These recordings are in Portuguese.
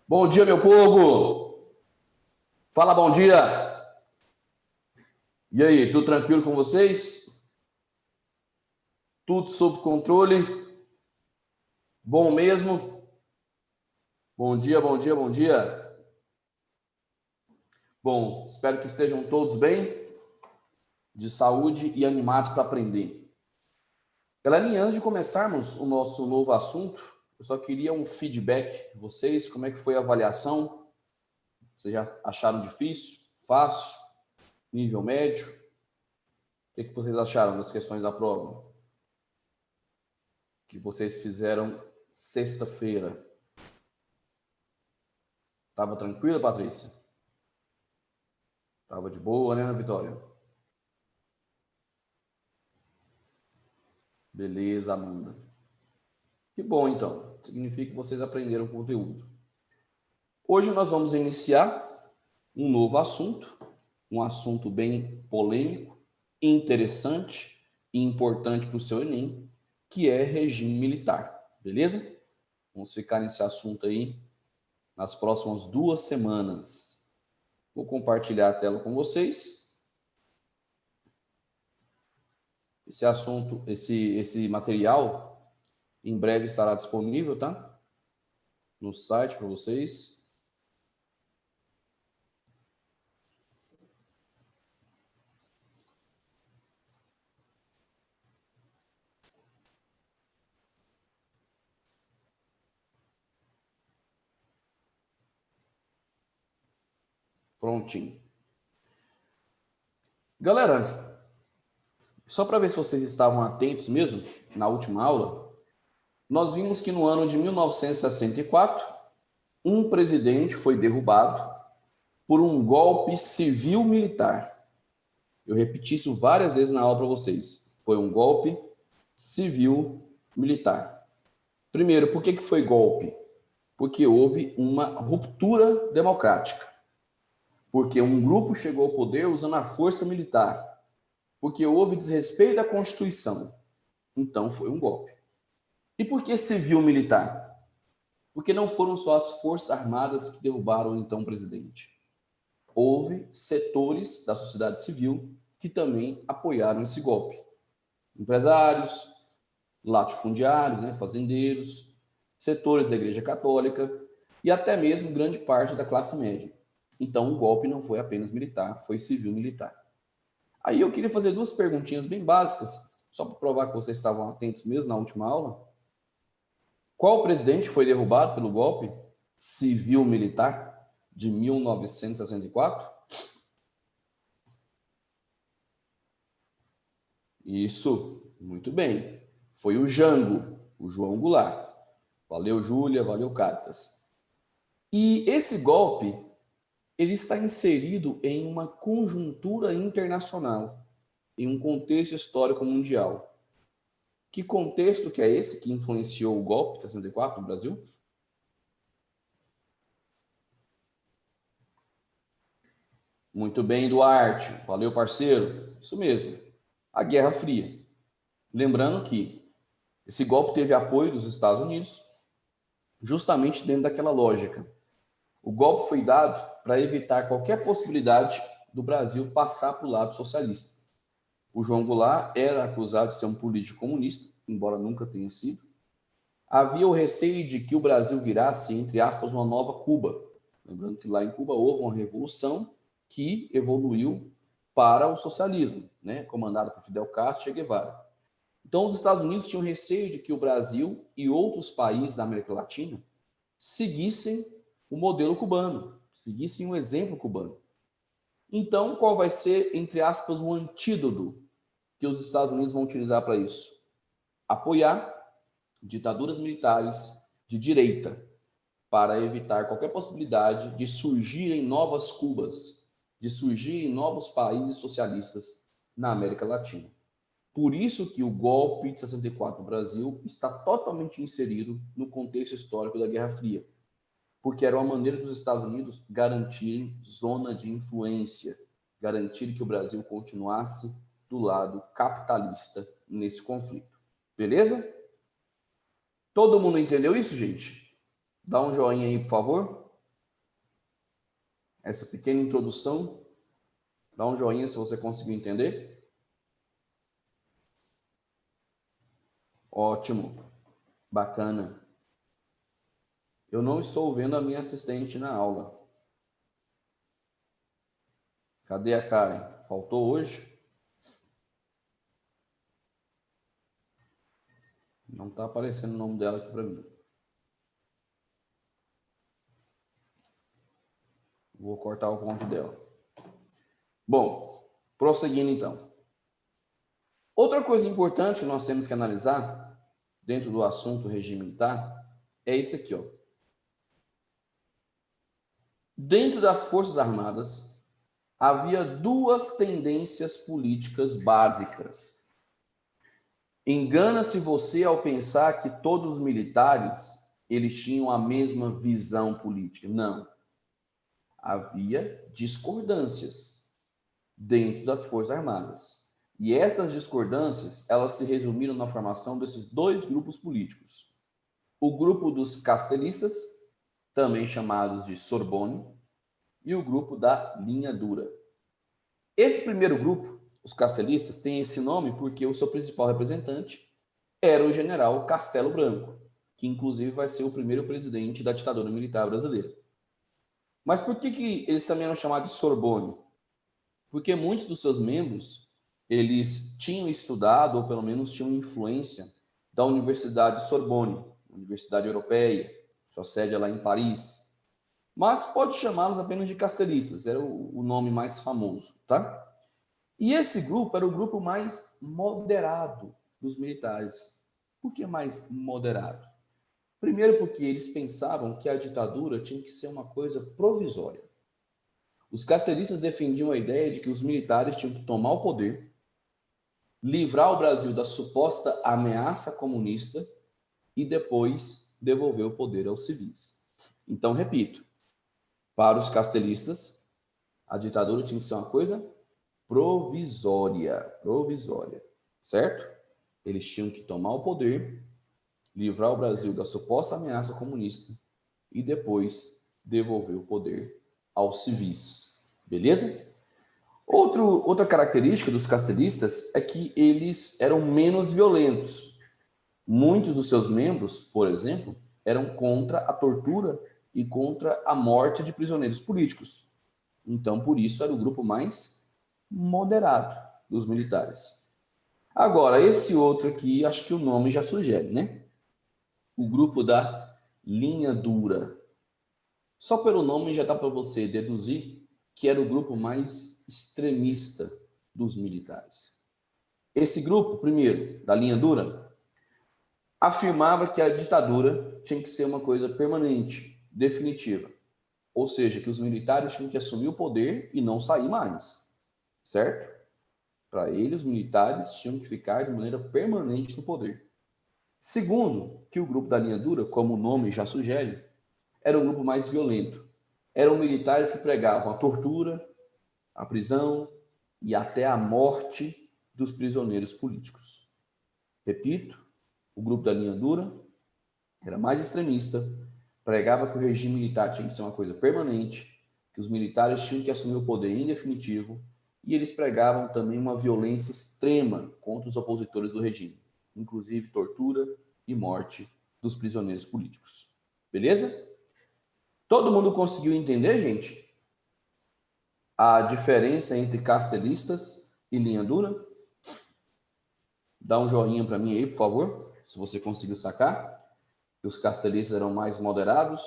Bom dia, meu povo! Fala bom dia! E aí, tudo tranquilo com vocês? Tudo sob controle? Bom mesmo? Bom dia, bom dia, bom dia! Bom, espero que estejam todos bem, de saúde e animados para aprender. Galerinha, antes de começarmos o nosso novo assunto, eu só queria um feedback de vocês, como é que foi a avaliação? Vocês já acharam difícil, fácil, nível médio? O que vocês acharam das questões da prova que vocês fizeram sexta-feira? Tava tranquila, Patrícia? Tava de boa, né, Vitória? Beleza, Amanda. Que bom, então. Significa que vocês aprenderam o conteúdo. Hoje nós vamos iniciar um novo assunto, um assunto bem polêmico, interessante e importante para o seu Enem, que é regime militar, beleza? Vamos ficar nesse assunto aí nas próximas 2 semanas. Vou compartilhar a tela com vocês. Esse assunto, esse material, em breve estará disponível, tá? No site para vocês. Prontinho. Galera, só para ver se vocês estavam atentos mesmo, na última aula, nós vimos que no ano de 1964, um presidente foi derrubado por um golpe civil-militar. Eu repeti isso várias vezes na aula para vocês. Foi um golpe civil-militar. Primeiro, por que foi golpe? Porque houve uma ruptura democrática. Porque um grupo chegou ao poder usando a força militar. Porque houve desrespeito à Constituição. Então, foi um golpe. E por que civil-militar? Porque não foram só as Forças Armadas que derrubaram o então presidente. Houve setores da sociedade civil que também apoiaram esse golpe. Empresários, latifundiários, né, fazendeiros, setores da Igreja Católica e até mesmo grande parte da classe média. Então, o golpe não foi apenas militar, foi civil-militar. Aí eu queria fazer 2 perguntinhas bem básicas, só para provar que vocês estavam atentos mesmo na última aula. Qual presidente foi derrubado pelo golpe civil-militar de 1964? Isso, muito bem. Foi o Jango, o João Goulart. Valeu, Júlia, valeu, Cartas. E esse golpe, ele está inserido em uma conjuntura internacional, em um contexto histórico mundial. Que contexto que é esse que influenciou o golpe de 64 no Brasil? Muito bem, Duarte. Valeu, parceiro. Isso mesmo. A Guerra Fria. Lembrando que esse golpe teve apoio dos Estados Unidos, justamente dentro daquela lógica. O golpe foi dado para evitar qualquer possibilidade do Brasil passar para o lado socialista. O João Goulart era acusado de ser um político comunista, embora nunca tenha sido. Havia o receio de que o Brasil virasse, entre aspas, uma nova Cuba. Lembrando que lá em Cuba houve uma revolução que evoluiu para o socialismo, né, comandado por Fidel Castro e Che Guevara. Então, os Estados Unidos tinham receio de que o Brasil e outros países da América Latina seguissem o modelo cubano, seguissem o exemplo cubano. Então, qual vai ser, entre aspas, o antídoto que os Estados Unidos vão utilizar para isso? Apoiar ditaduras militares de direita para evitar qualquer possibilidade de surgirem novas Cubas, de surgirem novos países socialistas na América Latina. Por isso que o golpe de 64 no Brasil está totalmente inserido no contexto histórico da Guerra Fria, porque era uma maneira dos Estados Unidos garantirem zona de influência, garantir que o Brasil continuasse do lado capitalista nesse conflito. Beleza? Todo mundo entendeu isso, gente? Dá um joinha aí, por favor. essa pequena introdução? Dá um joinha se você conseguiu entender. Ótimo. Bacana. Eu não estou vendo a minha assistente na aula. Cadê a Karen? Faltou hoje? Não está aparecendo o nome dela aqui para mim. Vou cortar o ponto dela. Bom, prosseguindo então. Outra coisa importante que nós temos que analisar dentro do assunto regime militar é esse aqui, ó. Dentro das Forças Armadas, havia duas tendências políticas básicas. Engana-se você ao pensar que todos os militares eles tinham a mesma visão política. Não. Havia discordâncias dentro das Forças Armadas. E essas discordâncias, elas se resumiram na formação desses dois grupos políticos. O grupo dos castelistas, também chamados de Sorbonne, e o grupo da linha dura. Esse primeiro grupo, os castelistas, tem esse nome porque o seu principal representante era o general Castelo Branco, que inclusive vai ser o primeiro presidente da ditadura militar brasileira. Mas por que eles também eram chamados de Sorbonne? Porque muitos dos seus membros, eles tinham estudado, ou pelo menos tinham influência, da Universidade Sorbonne, Universidade Europeia, sua sede é lá em Paris. Mas pode chamá-los apenas de castelistas, era o nome mais famoso, tá? E esse grupo era o grupo mais moderado dos militares. Por que mais moderado? Primeiro porque eles pensavam que a ditadura tinha que ser uma coisa provisória. Os castelistas defendiam a ideia de que os militares tinham que tomar o poder, livrar o Brasil da suposta ameaça comunista e depois devolver o poder aos civis. Então, repito, para os castelistas, a ditadura tinha que ser uma coisa provisória, certo? Eles tinham que tomar o poder, livrar o Brasil da suposta ameaça comunista e depois devolver o poder aos civis, beleza? Outra característica dos castelistas é que eles eram menos violentos. Muitos dos seus membros, por exemplo, eram contra a tortura e contra a morte de prisioneiros políticos. Então, por isso, era o grupo mais moderado dos militares. Agora, esse outro aqui, acho que o nome já sugere, né? O grupo da linha dura. Só pelo nome já dá para você deduzir que era o grupo mais extremista dos militares. Esse grupo, primeiro, da linha dura, afirmava que a ditadura tinha que ser uma coisa permanente, definitiva. Ou seja, que os militares tinham que assumir o poder e não sair mais, certo? Para eles, os militares tinham que ficar de maneira permanente no poder. Segundo, que o grupo da linha dura, como o nome já sugere, era um grupo mais violento. Eram militares que pregavam a tortura, a prisão e até a morte dos prisioneiros políticos. Repito, o grupo da linha dura era mais extremista, pregava que o regime militar tinha que ser uma coisa permanente, que os militares tinham que assumir o poder em definitivo, e eles pregavam também uma violência extrema contra os opositores do regime, inclusive tortura e morte dos prisioneiros políticos. Beleza? Todo mundo conseguiu entender, gente, a diferença entre castelistas e linha dura? Dá um joinha para mim aí, por favor, se você conseguiu sacar. Que os castelistas eram mais moderados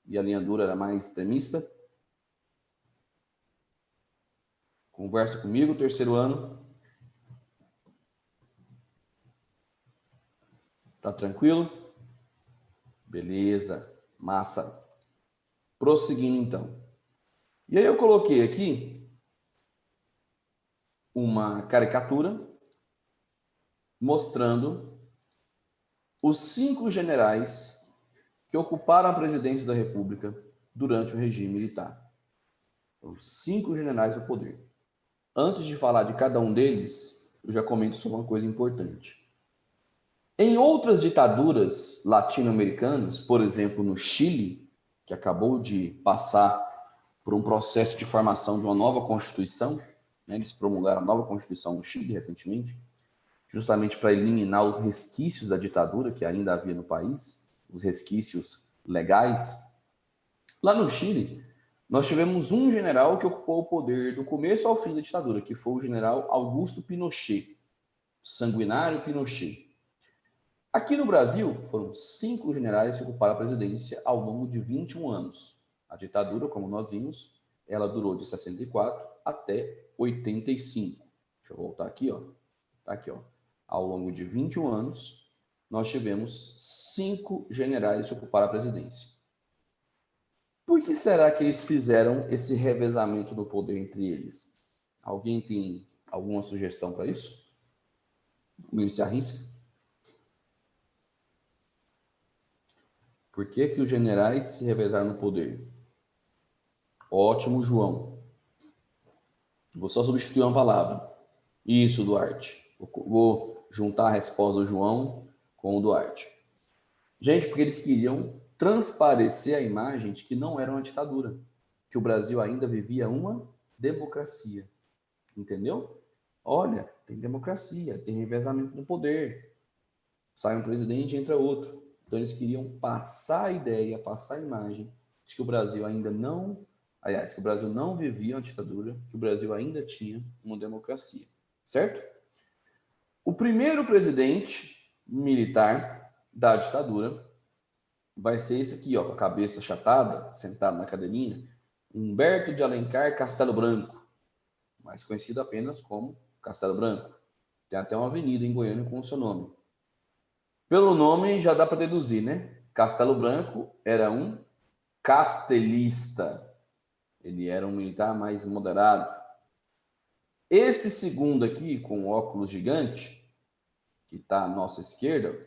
e a linha dura era mais extremista. Conversa comigo, terceiro ano. Tá tranquilo? Beleza, massa. Prosseguindo então. E aí eu coloquei aqui uma caricatura mostrando os 5 generais que ocuparam a presidência da República durante o regime militar. Os 5 generais do poder. Antes de falar de cada um deles, eu já comento sobre uma coisa importante. Em outras ditaduras latino-americanas, por exemplo, no Chile, que acabou de passar por um processo de formação de uma nova Constituição, né? Eles promulgaram a nova Constituição no Chile recentemente, justamente para eliminar os resquícios da ditadura que ainda havia no país, os resquícios legais. Lá no Chile, nós tivemos um general que ocupou o poder do começo ao fim da ditadura, que foi o general Augusto Pinochet, sanguinário Pinochet. Aqui no Brasil, foram 5 generais que ocuparam a presidência ao longo de 21 anos. A ditadura, como nós vimos, ela durou de 64 até 85. Deixa eu voltar aqui, ó. Tá aqui, ó. Ao longo de 21 anos, nós tivemos 5 generais que ocuparam a presidência. Por que será que eles fizeram esse revezamento do poder entre eles? Alguém tem alguma sugestão para isso? Alguém se arrisca? Por que que os generais se revezaram no poder? Ótimo, João. Vou só substituir uma palavra. Isso, Duarte. Vou juntar a resposta do João com o Duarte. Gente, porque eles queriam transparecer a imagem de que não era uma ditadura, que o Brasil ainda vivia uma democracia. Entendeu? Olha, tem democracia, tem revezamento no poder. Sai um presidente e entra outro. Então eles queriam passar a ideia, passar a imagem de que o Brasil ainda não, aliás, que o Brasil não vivia uma ditadura, que o Brasil ainda tinha uma democracia. Certo? O primeiro presidente militar da ditadura vai ser esse aqui, ó, com a cabeça achatada, sentado na cadeirinha, Humberto de Alencar Castelo Branco, mais conhecido apenas como Castelo Branco. Tem até uma avenida em Goiânia com o seu nome. Pelo nome já dá para deduzir, né? Castelo Branco era um castelista. Ele era um militar mais moderado. Esse segundo aqui, com óculos gigante, que está à nossa esquerda,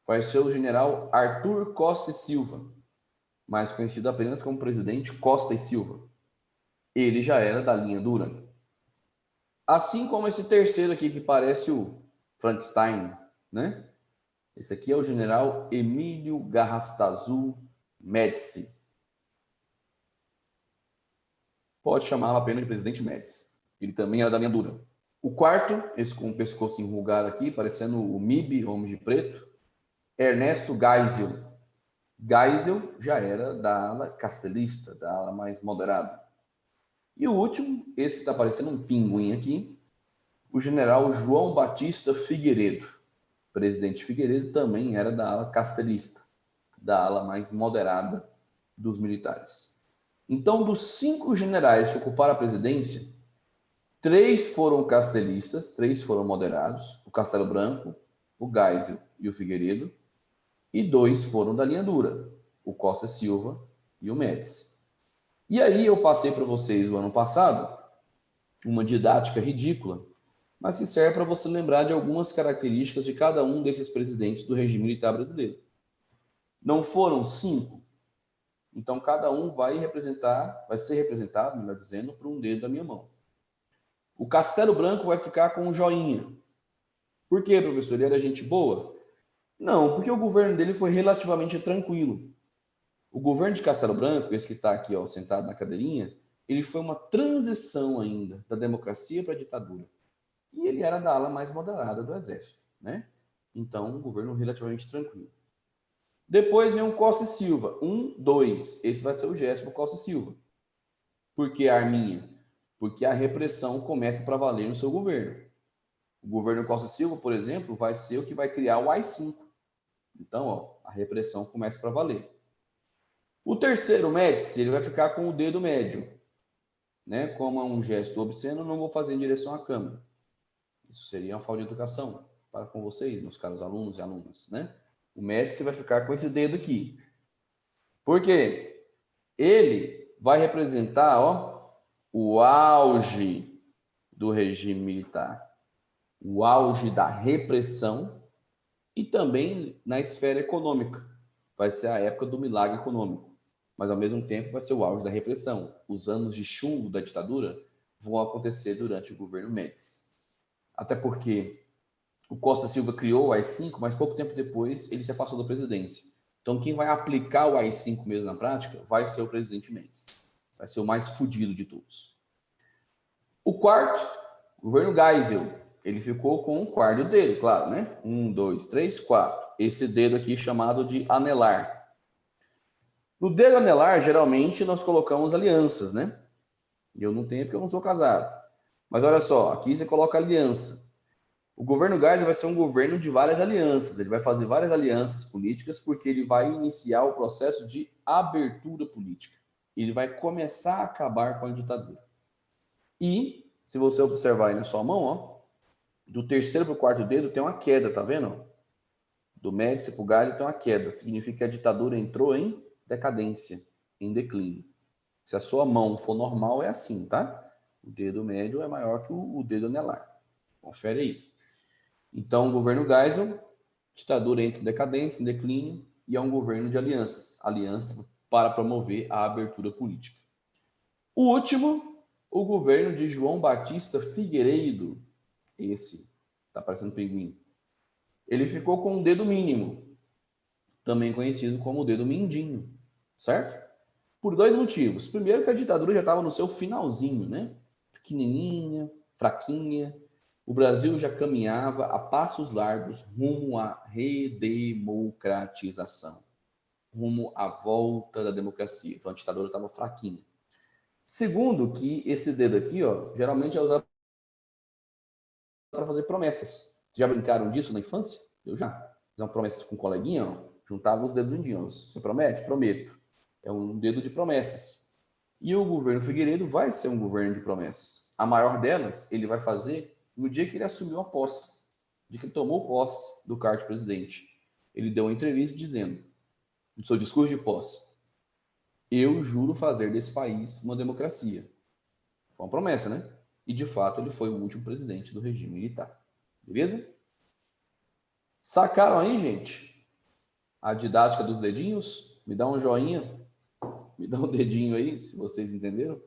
vai ser o general Arthur Costa e Silva, mais conhecido apenas como presidente Costa e Silva. Ele já era da linha dura. Assim como esse terceiro aqui, que parece o Frankenstein, né? Esse aqui é o general Emílio Garrastazu Médici. Pode chamá-lo apenas de presidente Médici. Ele também era da linha dura. O quarto, esse com o pescoço enrugado aqui, parecendo o MIB, Homem de Preto, Ernesto Geisel. Geisel já era da ala castelista, da ala mais moderada. E o último, esse que está parecendo um pinguim aqui, o general João Batista Figueiredo. O presidente Figueiredo também era da ala castelista, da ala mais moderada dos militares. Então, dos 5 generais que ocuparam a presidência, 3 foram castelistas, 3 foram moderados, o Castelo Branco, o Geisel e o Figueiredo, e 2 foram da linha dura, o Costa Silva e o Médici. E aí eu passei para vocês o ano passado uma didática ridícula, mas que serve para você lembrar de algumas características de cada um desses presidentes do regime militar brasileiro. Não foram 5? Então cada um vai ser representado, melhor dizendo, por um dedo da minha mão. O Castelo Branco vai ficar com um joinha. Por quê, professor? Ele era gente boa? Não, porque o governo dele foi relativamente tranquilo. O governo de Castelo Branco, esse que está aqui, ó, sentado na cadeirinha, ele foi uma transição ainda da democracia para a ditadura. E ele era da ala mais moderada do exército, né? Então, um governo relativamente tranquilo. Depois vem o Costa e Silva, 1, 2. Esse vai ser o gesto do Costa e Silva. Por que a arminha? Porque a repressão começa para valer no seu governo. O governo Costa e Silva, por exemplo, vai ser o que vai criar o AI-5. Então, ó, a repressão começa para valer. O terceiro, Médici, ele vai ficar com o dedo médio, né? Como é um gesto obsceno, não vou fazer em direção à câmera. Isso seria uma falta de educação para com vocês, meus caros alunos e alunas, né? O Médici vai ficar com esse dedo aqui. Por quê? Ele vai representar, ó, o auge do regime militar, o auge da repressão e também na esfera econômica. Vai ser a época do milagre econômico, mas ao mesmo tempo vai ser o auge da repressão. Os anos de chumbo da ditadura vão acontecer durante o governo Médici. Até porque o Costa Silva criou o AI-5, mas pouco tempo depois ele se afastou da presidência. Então quem vai aplicar o AI-5 mesmo na prática vai ser o presidente Médici. Vai ser o mais fodido de todos. O quarto, o governo Geisel, ele ficou com o quarto dedo, claro, né? 1, 2, 3, 4. Esse dedo aqui chamado de anelar. No dedo anelar, geralmente, nós colocamos alianças, né? Eu não tenho porque eu não sou casado. Mas olha só, aqui você coloca aliança. O governo Geisel vai ser um governo de várias alianças. Ele vai fazer várias alianças políticas porque ele vai iniciar o processo de abertura política. Ele vai começar a acabar com a ditadura. E, se você observar aí na sua mão, ó, do terceiro para o quarto dedo tem uma queda, tá vendo? Do Médici para o Geisel tem uma queda. Significa que a ditadura entrou em decadência, em declínio. Se a sua mão for normal, é assim, tá? O dedo médio é maior que o dedo anelar. Confere aí. Então, o governo Geisel, ditadura entre decadência, em declínio, e é um governo de alianças. Alianças para promover a abertura política. O último, o governo de João Batista Figueiredo. Esse, tá parecendo pinguim. Ele ficou com o dedo mínimo, também conhecido como o dedo mindinho, certo? Por dois motivos. Primeiro, que a ditadura já estava no seu finalzinho, né? Pequenininha, fraquinha. O Brasil já caminhava a passos largos rumo à redemocratização, rumo à volta da democracia. Então a ditadura estava fraquinha. Segundo, que esse dedo aqui, ó, geralmente é usado para fazer promessas. Já brincaram disso na infância? Eu já. Fiz uma promessa com um coleguinha, ó, juntava os dedos mindinhos. Você promete? Prometo. É um dedo de promessas. E o governo Figueiredo vai ser um governo de promessas. A maior delas, ele vai fazer no dia que ele assumiu a posse, no dia que ele tomou posse do cargo de presidente. Ele deu uma entrevista dizendo, no seu discurso de posse, eu juro fazer desse país uma democracia. Foi uma promessa, né? E, de fato, ele foi o último presidente do regime militar. Beleza? Sacaram aí, gente? A didática dos dedinhos? Me dá um joinha. Me dá um dedinho aí, se vocês entenderam.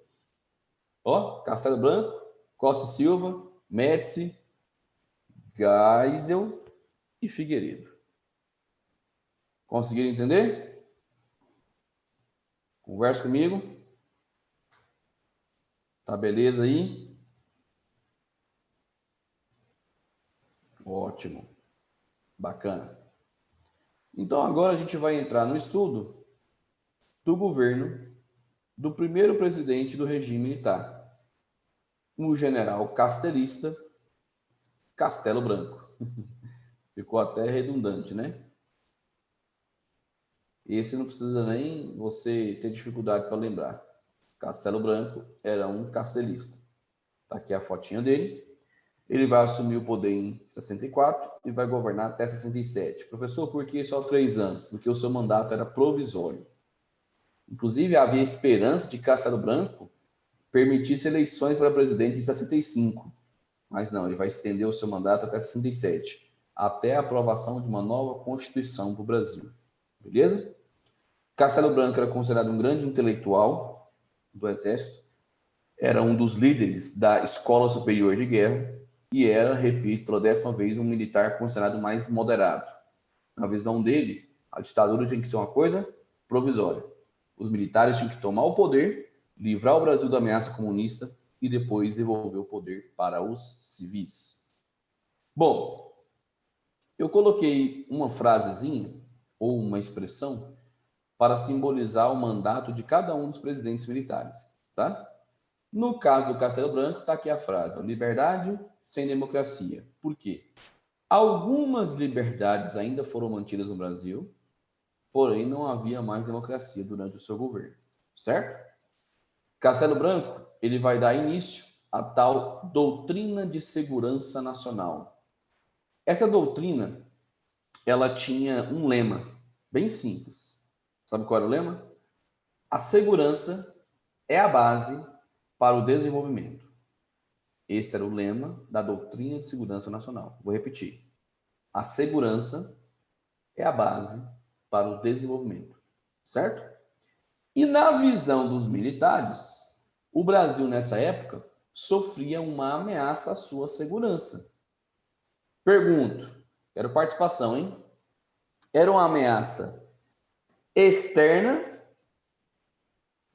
Ó, Castelo Branco, Costa e Silva, Médici, Geisel e Figueiredo. Conseguiram entender? Conversa comigo. Tá beleza aí? Ótimo. Bacana. Então agora a gente vai entrar no estudo do governo do primeiro presidente do regime militar, o general castelista Castelo Branco. Ficou até redundante, né? Esse não precisa nem você ter dificuldade para lembrar. Castelo Branco era um castelista. Tá aqui a fotinha dele. Ele vai assumir o poder em 64 e vai governar até 67. Professor, por que só 3 anos? Porque o seu mandato era provisório. Inclusive, havia esperança de Castelo Branco permitisse eleições para presidente em 65. Mas não, ele vai estender o seu mandato até 67, até a aprovação de uma nova Constituição para o Brasil. Beleza? Castelo Branco era considerado um grande intelectual do Exército, era um dos líderes da Escola Superior de Guerra e era, repito, pela 10ª vez, um militar considerado mais moderado. Na visão dele, a ditadura tinha que ser uma coisa provisória. Os militares tinham que tomar o poder, livrar o Brasil da ameaça comunista e depois devolver o poder para os civis. Bom, eu coloquei uma frasezinha ou uma expressão para simbolizar o mandato de cada um dos presidentes militares, tá? No caso do Castelo Branco, está aqui a frase: liberdade sem democracia. Por quê? Algumas liberdades ainda foram mantidas no Brasil, porém não havia mais democracia durante o seu governo, certo? Castelo Branco, ele vai dar início à tal doutrina de segurança nacional. Essa doutrina, ela tinha um lema bem simples. Sabe qual era o lema? A segurança é a base para o desenvolvimento. Esse era o lema da doutrina de segurança nacional. Vou repetir. A segurança é a base para o desenvolvimento, certo? E na visão dos militares, o Brasil nessa época sofria uma ameaça à sua segurança. Pergunto, quero participação, hein? Era uma ameaça externa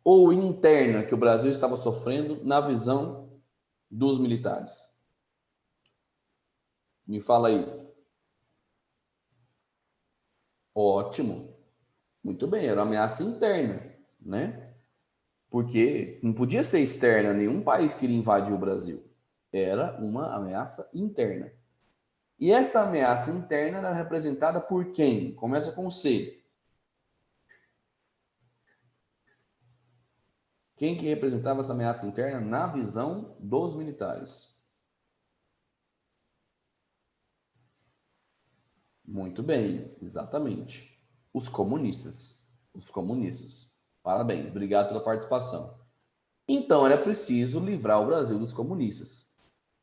ou interna que o Brasil estava sofrendo na visão dos militares? Me fala aí. Ótimo. Muito bem, era uma ameaça interna, né? Porque não podia ser externa, nenhum país queria invadir o Brasil. Era uma ameaça interna. E essa ameaça interna era representada por quem? Começa com C. Quem que representava essa ameaça interna na visão dos militares? Muito bem, exatamente. Os comunistas. Os comunistas. Parabéns, obrigado pela participação. Então era preciso livrar o Brasil dos comunistas.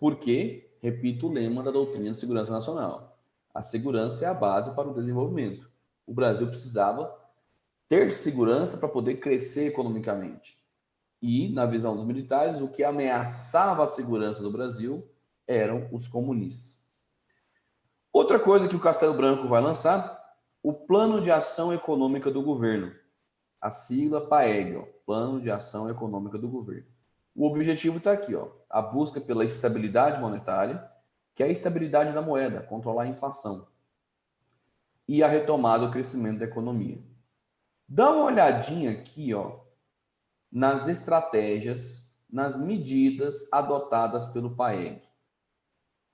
Porque, repito o lema da doutrina de segurança nacional: a segurança é a base para o desenvolvimento. O Brasil precisava ter segurança para poder crescer economicamente. E, na visão dos militares, o que ameaçava a segurança do Brasil eram os comunistas. Outra coisa que o Castelo Branco vai lançar, o Plano de Ação Econômica do Governo. A sigla PAEG, Plano de Ação Econômica do Governo. O objetivo está aqui, a busca pela estabilidade monetária, que é a estabilidade da moeda, controlar a inflação, e a retomada do crescimento da economia. Dá uma olhadinha aqui, nas estratégias, nas medidas adotadas pelo PAEG.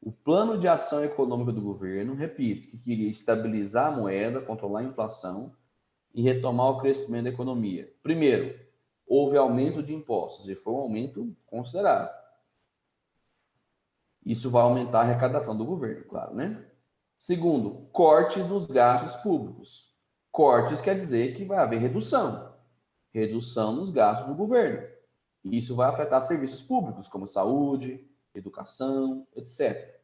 O Plano de Ação Econômica do Governo, repito, que queria estabilizar a moeda, controlar a inflação e retomar o crescimento da economia. Primeiro, houve aumento de impostos, e foi um aumento considerável. Isso vai aumentar a arrecadação do governo, claro, né? Segundo, cortes nos gastos públicos. Cortes quer dizer que vai haver redução. Redução nos gastos do governo. Isso vai afetar serviços públicos, como saúde, educação, etc.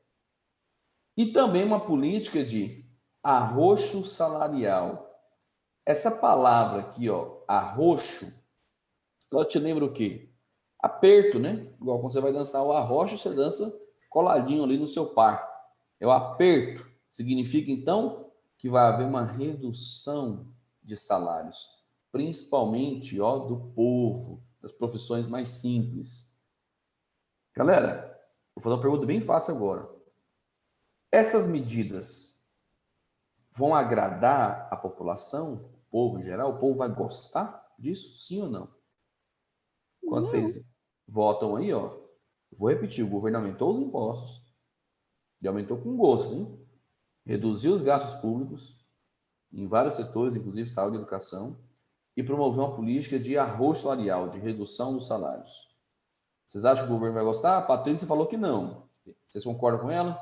E também uma política de arroxo salarial. Essa palavra aqui, arroxo, ela te lembra o quê? Aperto, né? Igual quando você vai dançar o arroxo, você dança coladinho ali no seu par. É o aperto. Significa, então, que vai haver uma redução de salários, principalmente, do povo, das profissões mais simples. Galera, vou fazer uma pergunta bem fácil agora. Essas medidas vão agradar a população, o povo em geral? O povo vai gostar disso? Sim ou não? Quando vocês votam aí, vou repetir, o governo aumentou os impostos, e aumentou com gosto, hein? Reduziu os gastos públicos em vários setores, inclusive saúde e educação, e promoveu uma política de arroxo salarial, de redução dos salários. Vocês acham que o governo vai gostar? A Patrícia falou que não. Vocês concordam com ela?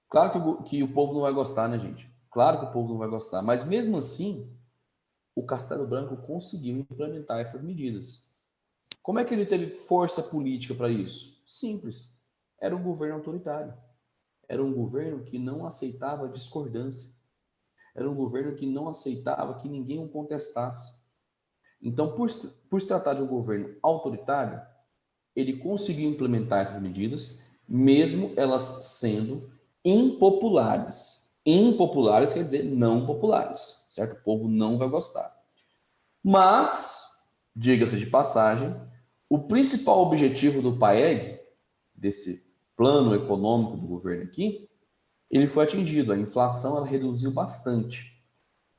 Claro que o povo não vai gostar, né, gente? Claro que o povo não vai gostar, mas mesmo assim, o Castelo Branco conseguiu implementar essas medidas. Como é que ele teve força política para isso? Simples. Era um governo autoritário. Era um governo que não aceitava discordância. Era um governo que não aceitava que ninguém o contestasse. Então, por se tratar de um governo autoritário, ele conseguiu implementar essas medidas, mesmo elas sendo impopulares. Impopulares quer dizer não populares, certo? O povo não vai gostar. Mas, diga-se de passagem, o principal objetivo do PAEG, desse plano econômico do governo aqui, ele foi atingido. A inflação ela reduziu bastante.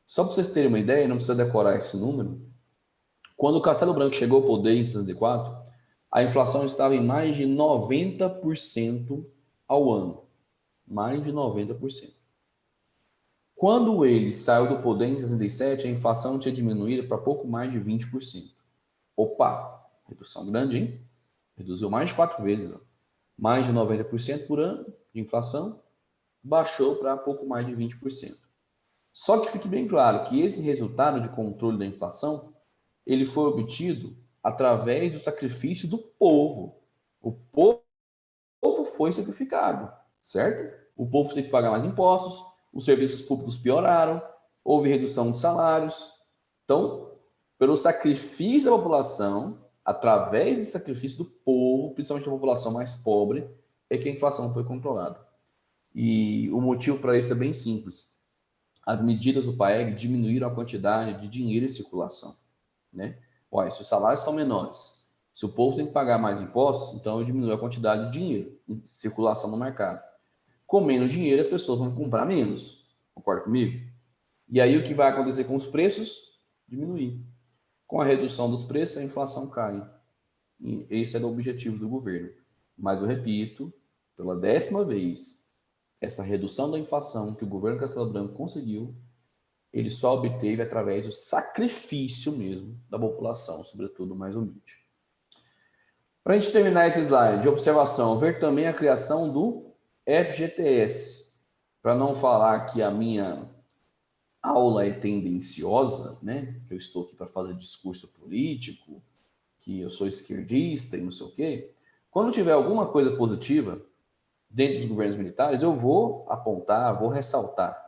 Só para vocês terem uma ideia, não precisa decorar esse número, quando o Castelo Branco chegou ao poder em 64, a inflação estava em mais de 90% ao ano. Mais de 90%. Quando ele saiu do poder em 67, a inflação tinha diminuído para pouco mais de 20%. Opa, redução grande, hein? Reduziu mais de 4 vezes. Mais de 90% por ano de inflação, baixou para pouco mais de 20%. Só que fique bem claro que esse resultado de controle da inflação, ele foi obtido através do sacrifício do povo. O povo foi sacrificado, certo? O povo teve que pagar mais impostos, os serviços públicos pioraram, houve redução de salários. Então, pelo sacrifício da população, através desse sacrifício do povo, principalmente da população mais pobre, é que a inflação foi controlada. E o motivo para isso é bem simples. As medidas do PAEG diminuíram a quantidade de dinheiro em circulação. né? Olha, se os salários estão menores, se o povo tem que pagar mais impostos, então eu diminuo a quantidade de dinheiro em circulação no mercado. Com menos dinheiro, as pessoas vão comprar menos. Concorda comigo? E aí o que vai acontecer com os preços? Diminuir. Com a redução dos preços, a inflação cai. E esse era o objetivo do governo. Mas eu repito, pela 10ª vez, essa redução da inflação que o governo Castelo Branco conseguiu, ele só obteve através do sacrifício mesmo da população, sobretudo mais humilde. Para a gente terminar esse slide de observação, ver também a criação do FGTS. Para não falar que a minha aula é tendenciosa, né? Que eu estou aqui para fazer discurso político, que eu sou esquerdista e não sei o quê. Quando tiver alguma coisa positiva dentro dos governos militares, eu vou apontar, vou ressaltar.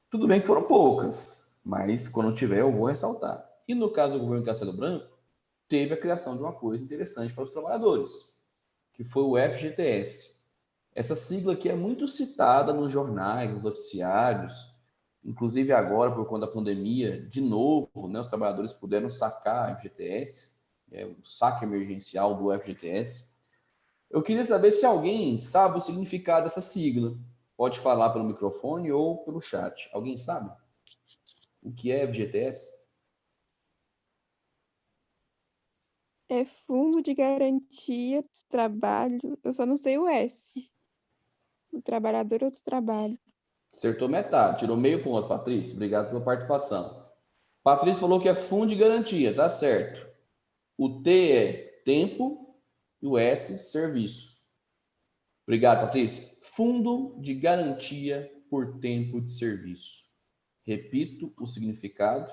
Tudo bem que foram poucas, mas quando tiver eu vou ressaltar. E no caso do governo Castelo Branco, teve a criação de uma coisa interessante para os trabalhadores, que foi o FGTS. Essa sigla aqui é muito citada nos jornais, nos noticiários, inclusive agora, por conta da pandemia, de novo, né, os trabalhadores puderam sacar FGTS, o saque emergencial do FGTS. Eu queria saber se alguém sabe o significado dessa sigla. Pode falar pelo microfone ou pelo chat. Alguém sabe o que é FGTS? É Fundo de Garantia do Trabalho. Eu só não sei o S. Do trabalhador ou do trabalho. Acertou metade, tirou meio ponto, Patrícia. Obrigado pela participação. Patrícia falou que é fundo de garantia, tá certo. O T é tempo e o S, serviço. Obrigado, Patrícia. Fundo de garantia por tempo de serviço. Repito o significado,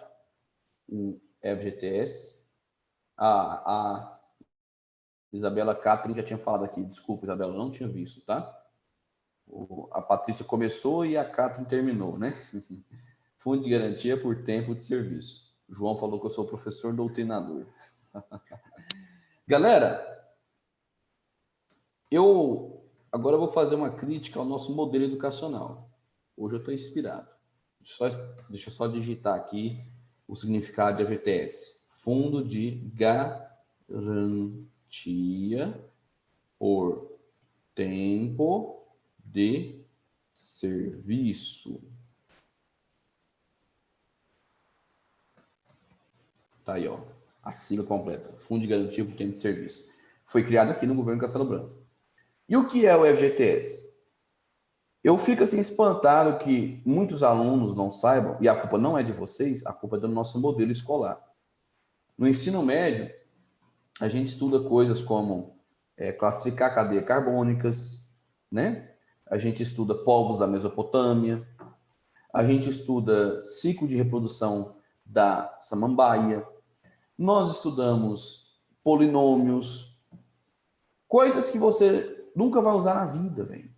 o FGTS. A Isabela Catrin já tinha falado aqui. Desculpa, Isabela, não tinha visto, tá? A Patrícia começou e a Catrin terminou, né? Fundo de garantia por tempo de serviço. O João falou que eu sou professor doutrinador. Galera, eu agora vou fazer uma crítica ao nosso modelo educacional. Hoje eu estou inspirado. Deixa eu só digitar aqui o significado de FGTS. Fundo de Garantia por Tempo de Serviço. Tá aí, ó. A sigla completa. Fundo de Garantia por Tempo de Serviço. Foi criado aqui no governo Castelo Branco. E o que é o FGTS? Eu fico assim espantado que muitos alunos não saibam, e a culpa não é de vocês, a culpa é do nosso modelo escolar. No ensino médio, a gente estuda coisas como classificar cadeias carbônicas, né? A gente estuda povos da Mesopotâmia, a gente estuda ciclo de reprodução da samambaia, nós estudamos polinômios, coisas que você nunca vai usar na vida, velho.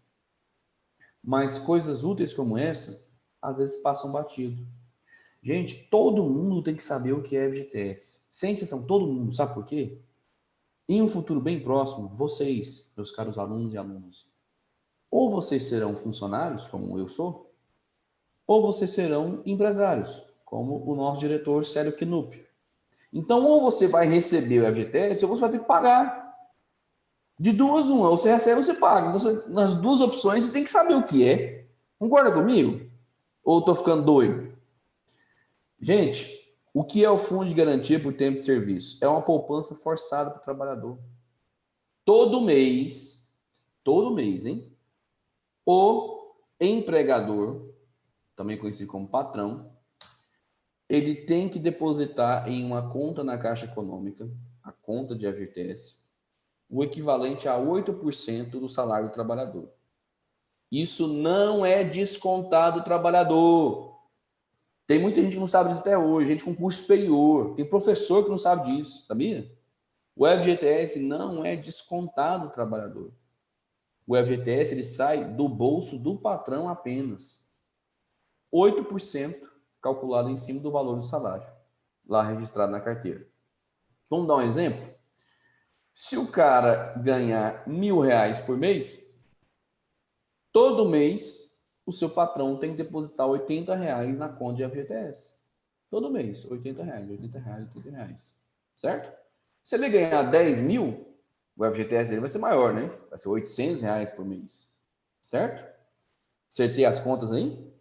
Mas coisas úteis como essa, às vezes passam batido. Gente, todo mundo tem que saber o que é FGTS. Sem exceção, todo mundo. Sabe por quê? Em um futuro bem próximo, vocês, meus caros alunos e alunas, ou vocês serão funcionários, como eu sou, ou vocês serão empresários, como o nosso diretor Célio Knupp. Então, ou você vai receber o FGTS, ou você vai ter que pagar. De duas, uma. Ou você recebe ou você paga. Então, nas duas opções, você tem que saber o que é. Concorda comigo? Ou estou ficando doido? Gente, o que é o Fundo de Garantia por Tempo de Serviço? É uma poupança forçada para o trabalhador. Todo mês, hein? O empregador, também conhecido como patrão, ele tem que depositar em uma conta na Caixa Econômica, a conta de FGTS, o equivalente a 8% do salário do trabalhador. Isso não é descontado do trabalhador. Tem muita gente que não sabe disso até hoje, gente com curso superior, tem professor que não sabe disso, sabia? O FGTS não é descontado do trabalhador. O FGTS ele sai do bolso do patrão apenas. 8% calculado em cima do valor do salário, lá registrado na carteira. Vamos dar um exemplo? Se o cara ganhar R$ 1.000 por mês, todo mês o seu patrão tem que depositar R$ 80 na conta de FGTS. Todo mês, R$ 80, R$ 80. Certo? Se ele ganhar 10 mil, o FGTS dele vai ser maior, né? Vai ser R$ 800 por mês. Certo? Acertei as contas aí?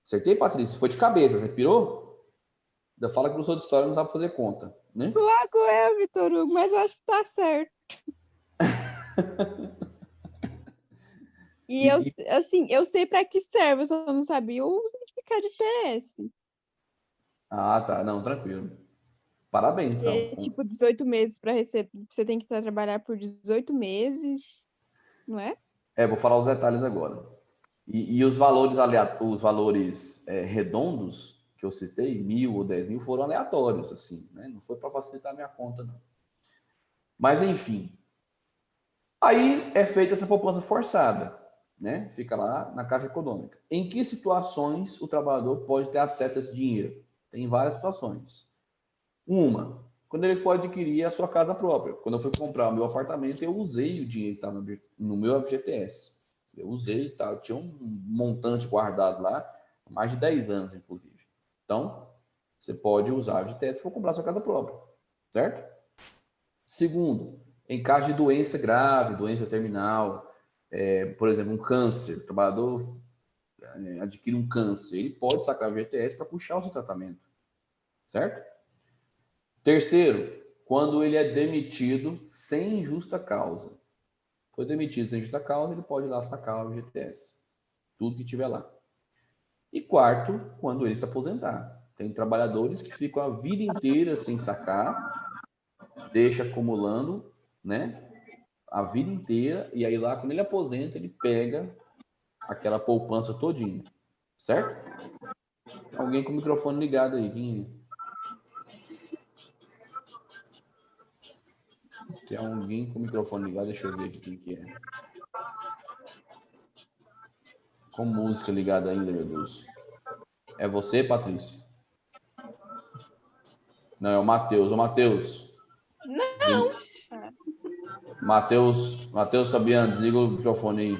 Acertei, Patrícia? Foi de cabeça, você pirou? Ainda fala que o professor de história não sabe fazer conta, né? Lago eu, Vitor Hugo, mas eu acho que tá certo. E eu, assim, eu sei para que serve, eu só não sabia o significado de TS. Ah, tá. Não, tranquilo. Parabéns, então. É tipo 18 meses para receber. Você tem que trabalhar por 18 meses, não é? Vou falar os detalhes agora. E os valores, os valores redondos que eu citei, 1.000 ou 10 mil, foram aleatórios, assim, né? Não foi para facilitar a minha conta, não. Mas, enfim. Aí é feita essa poupança forçada, né? Fica lá na Caixa Econômica. Em que situações o trabalhador pode ter acesso a esse dinheiro? Tem várias situações. Uma, quando ele for adquirir a sua casa própria. Quando eu fui comprar o meu apartamento, eu usei o dinheiro que estava no meu FGTS. Eu usei, tá? Eu tinha um montante guardado lá, há mais de 10 anos, inclusive. Então, você pode usar o FGTS se for comprar a sua casa própria, certo? Segundo, em caso de doença grave, doença terminal, por exemplo, um câncer, o trabalhador adquire um câncer, ele pode sacar o FGTS para puxar o seu tratamento, certo? Terceiro, quando ele é demitido sem justa causa. Foi demitido sem justa causa, ele pode ir lá sacar o FGTS. Tudo que tiver lá. E quarto, quando ele se aposentar. Tem trabalhadores que ficam a vida inteira sem sacar, deixa acumulando, né? A vida inteira, e aí lá, quando ele aposenta, ele pega aquela poupança todinha. Certo? Alguém com o microfone ligado aí, quem é? Tem alguém com o microfone ligado, deixa eu ver aqui quem que é. Com música ligada ainda, meu Deus. É você, Patrícia? Não, é o Matheus. Ô, Matheus. Não. Matheus Fabiano, desliga o microfone aí.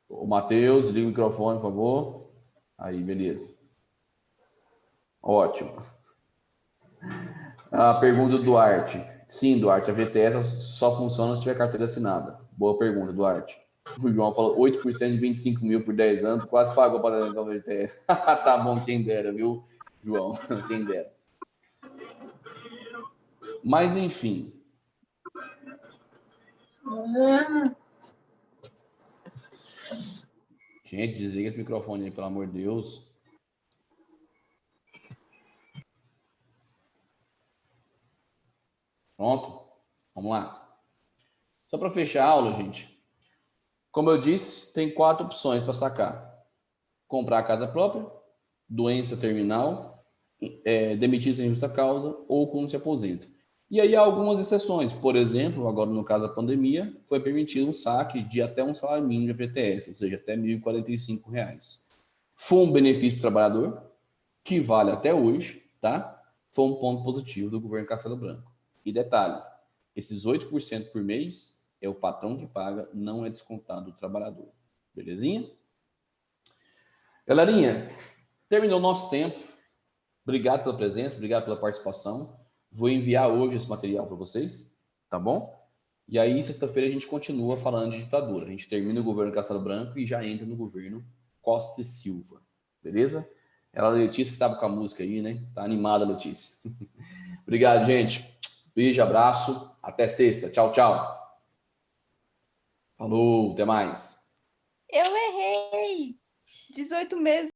Ô, Matheus, desliga o microfone, por favor. Aí, beleza. Ótimo. A pergunta do Duarte. Sim, Duarte, a VTS só funciona se tiver carteira assinada. Boa pergunta, Duarte. O João falou 8% de 25 mil por 10 anos, quase pagou para a VTS. Tá bom, quem dera, viu, João? Quem dera. Mas, enfim. Gente, desliga esse microfone aí, pelo amor de Deus. Pronto? Vamos lá. Só para fechar a aula, gente. Como eu disse, tem 4 opções para sacar. Comprar a casa própria, doença terminal, demitir sem justa causa ou quando se aposenta. E aí há algumas exceções. Por exemplo, agora no caso da pandemia, foi permitido um saque de até um salário mínimo de FGTS, ou seja, até R$ 1.045. Foi um benefício para o trabalhador, que vale até hoje, tá? Foi um ponto positivo do governo Castelo Branco. E detalhe, esses 8% por mês é o patrão que paga, não é descontado do trabalhador. Belezinha? Galerinha, terminou o nosso tempo. Obrigado pela presença, obrigado pela participação. Vou enviar hoje esse material para vocês, tá bom? E aí, sexta-feira, a gente continua falando de ditadura. A gente termina o governo Castelo Branco e já entra no governo Costa e Silva. Beleza? Ela, a Letícia, que estava com a música aí, né? Tá animada, Letícia. Obrigado, gente. Beijo, abraço. Até sexta. Tchau, tchau. Falou, até mais. Eu errei. 18 meses.